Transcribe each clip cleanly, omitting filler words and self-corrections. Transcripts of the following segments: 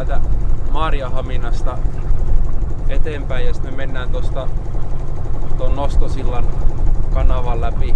täältä Maarianhaminasta eteenpäin ja sitten me mennään tuon Nostosillan kanavan läpi,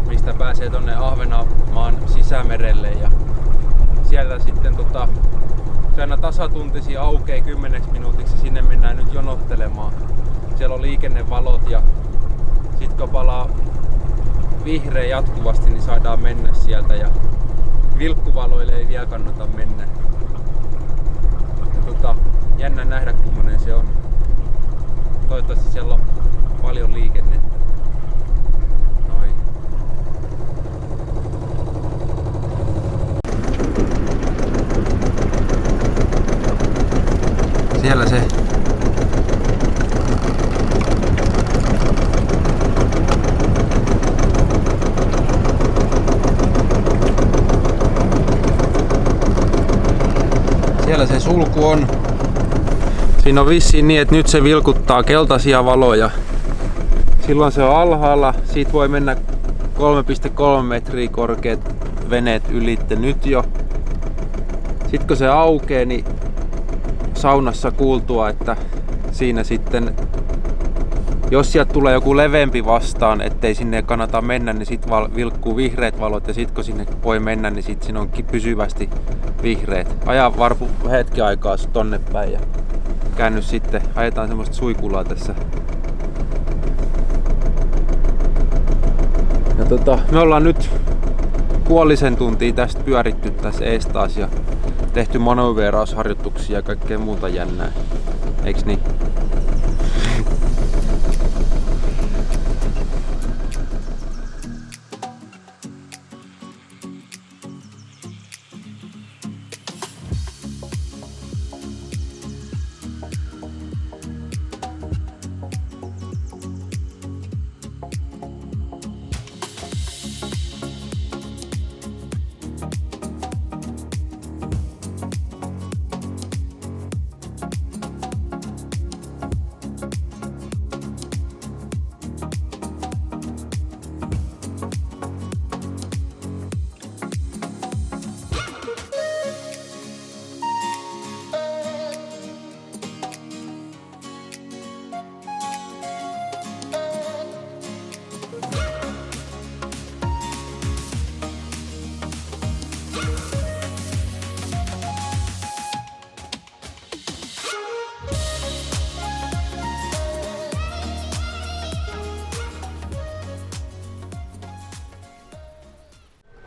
mistä pääsee tonne Ahvenanmaan sisämerelle ja siellä sitten se aina tasatuntisi aukeaa 10 minuutiksi, sinne mennään nyt jonottelemaan. Siellä on liikennevalot ja sit kun palaa vihreä jatkuvasti, niin saadaan mennä sieltä ja vilkkuvaloille ei vielä kannata mennä. Ja jännä nähdä kummonen se on. Toivottavasti siellä on paljon liikennettä. Noin. Siellä se sulku on. Siinä on vissiin niin, että nyt se vilkuttaa keltaisia valoja. Silloin se on alhaalla. Siitä voi mennä 3,3 metriä korkeat veneet ylitte nyt jo. Sitten kun se aukeaa, niin saunassa kuultua, että siinä sitten, jos sieltä tulee joku leveämpi vastaan, ettei sinne kannata mennä, niin sit vilkkuu vihreät valot ja sit kun sinne voi mennä, niin sit siinä on pysyvästi vihreät. Aja varpu hetken aikaa tonne päin ja käänny sitten, ajetaan semmoista suikulaa tässä. Ja me ollaan nyt puolisen tuntia tästä pyöritty tässä ees taas ja tehty manööveerausharjoituksia ja kaikkea muuta jännää. Eiks niin?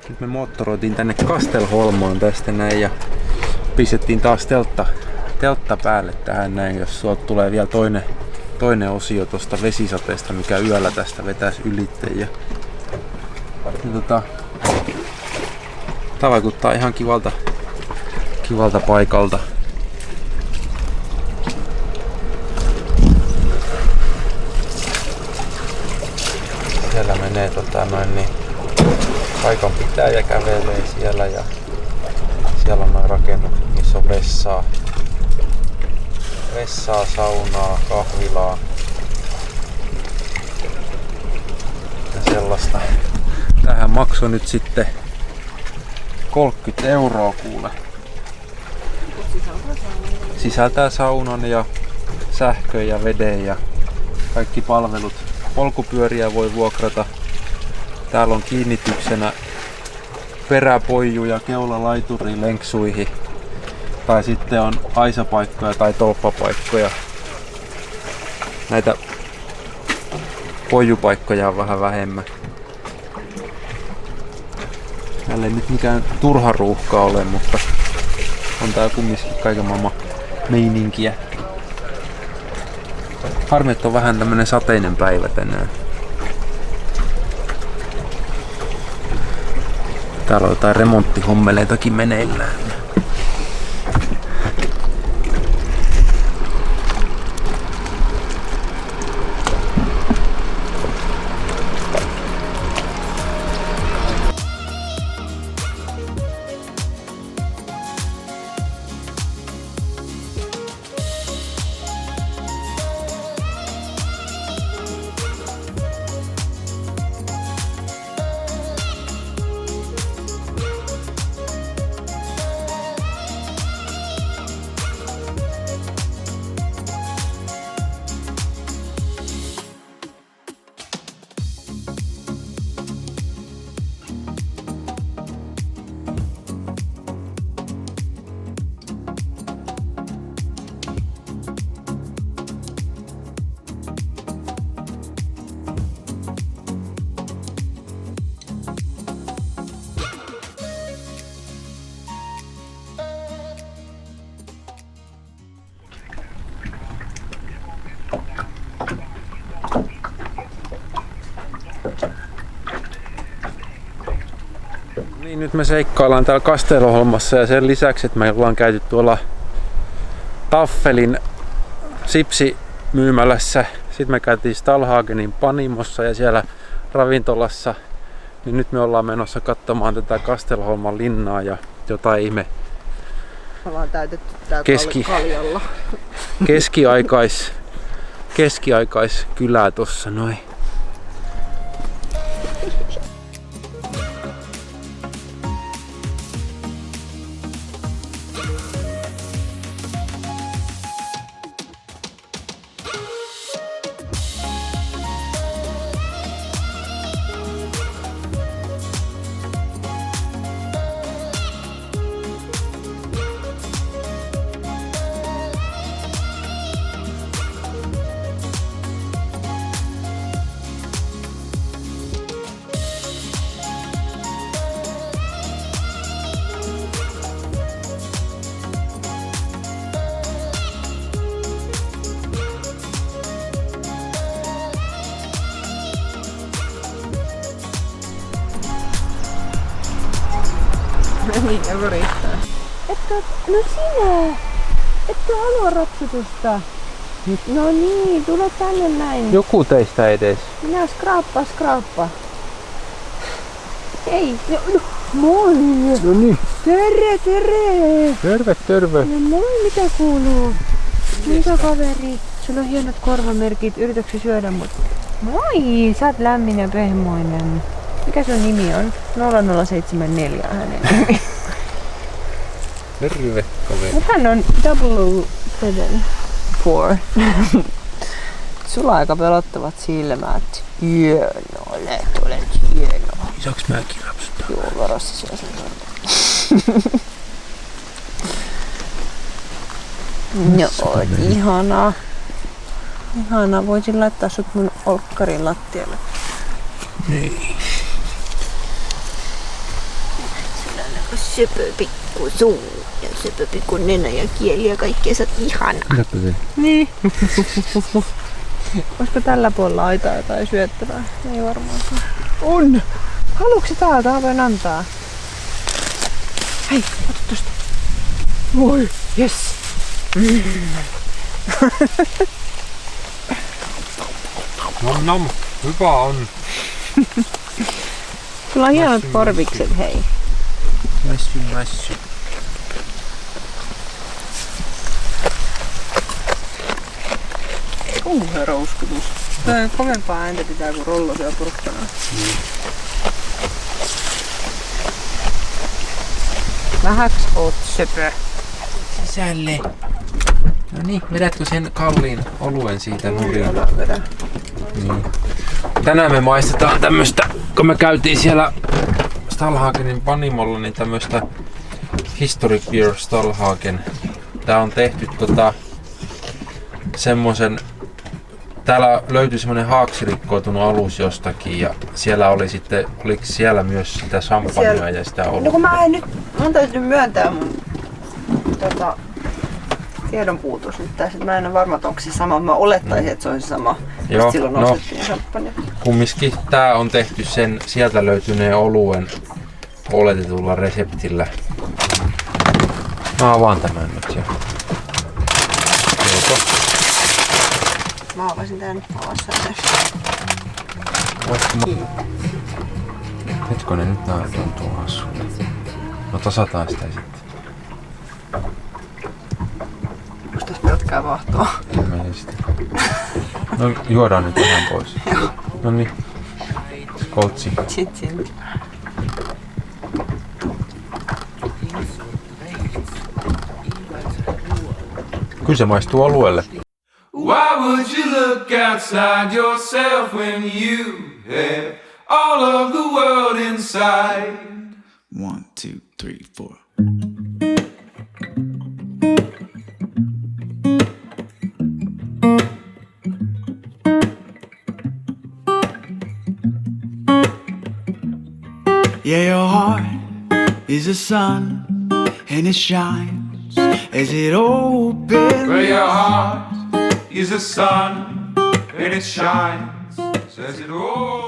Nyt me moottoroitiin tänne Kastelholmoon tästä näin ja pistettiin taas teltta päälle tähän näin, jos suolta tulee vielä toinen osio tosta vesisateesta, mikä yöllä tästä vetäisi ylitte. Ja tää vaikuttaa ihan kivalta paikalta. Siellä menee paikan pitäjä kävelee siellä ja siellä on noin rakennukset, missä on vessaa, saunaa, kahvilaa ja sellaista. Tähän maksoi nyt sitten 30 € kuule. Sisältää saunan ja sähkön ja veden ja kaikki palvelut. Polkupyöriä voi vuokrata. Täällä on kiinnityksenä peräpoiju ja keulalaituri lenksuihin. Tai sitten on aisapaikkoja tai tolppapaikkoja. Näitä poijupaikkoja on vähän vähemmän. Täällä ei nyt mikään turha ruuhka ole, mutta on tää kumminkin kaiken maailman meininkiä. Harmi, että on vähän tämmönen sateinen päivä tänään. Täällä on jotain remonttihommeleitakin meneillään. Niin, nyt me seikkaillaan täällä Kasteloholmassa ja sen lisäksi, että me ollaan käyty tuolla Taffelin sipsimyymälässä. Sitten me käytiin Stallhagenin Panimossa ja siellä ravintolassa. Niin nyt me ollaan menossa katsomaan tätä Kastelholman linnaa ja jotain ihme ollaan täytetty tää kaljalla. Keskiaikaiskylää tossa noin. Mikä riittää? No sinä! Etkö halua rapsutusta? No niin, tule tänne näin. Joku teistä edes. Minä skraappa. Hei, no, moi! No niin. Terve! Terve. No moi, mitä kuuluu? Mikä kaveri? Sulla on hienot korvamerkit, yritätkö syödä mut? Moi, sä oot lämmin ja pehmoinen. Mikä sun nimi on? 0074 hänen nimi. Terve, kaveri. Mut hän on 074. Sulla on aika pelottavat silmät. Hieno, olet hieno. Saaks mäkin rapsuttaa? Joo, varossa syö sen No, oot ihanaa. Ihanaa, voisin laittaa sut mun olkkarin lattialle. Niin. Sulla on aika söpö pikku suu ja söpö pikku nenä ja kieli ja kaikkea, sä oot ihana. Mitäpä se? Niin. Olisiko tällä puolella aitaa jotain syöttävää? Ei varmaan. On! Haluatko sä täältä? Mä voin antaa. Hei, ota tosta. Voi, jes! Nom, hyvä on. Sulla on hienot korvikset, hei. Mässy. Kauhea rouskutus. Tää on kovempaa ääntä pitää kuin rollo siellä porkkana. Vähäks oot söpö? Sisälle. No niin, vedätkö sen kalliin oluen siitä nurin? Niin. Tänään me maistetaan tämmöstä, kun me käytiin siellä Stallhagenin Panimolla, niin tämmöstä Historic Beer Stallhagen. Tää on tehty semmosen, täällä löytyi semmonen haaksirikkoutunut alus jostakin ja siellä oli sitten, oliko siellä myös sitä champagnea ja sitä olutta? No kun mä en nyt, mun täytyy myöntää mun tiedonpuutos nyt tässä, että mä en ole varma, että onko se sama. Mä olettaisin, että se on se sama. Joo, silloin nostettiin champagne. Kumminkin tää on tehty sen sieltä löytyneen oluen oletetulla reseptillä. Mä avaan tämän nyt jo. Joko? Mä avasin tän avassa näin. Hetkonen, nyt nää tuntuu hassulle. No tasataan sitä sitten. Onko tässä pelkkää vahtoa? Ilmeisesti. No juodaan nyt vähän pois. Noniin. Skoutsi. Sit. Kyllä se maistuu oluelle. Why would you look outside yourself when you have all of the world inside? 1, 2, 3, 4. Yeah, your heart is a sun and it shines as it opens. Where your heart is a sun, and it shines, says it all.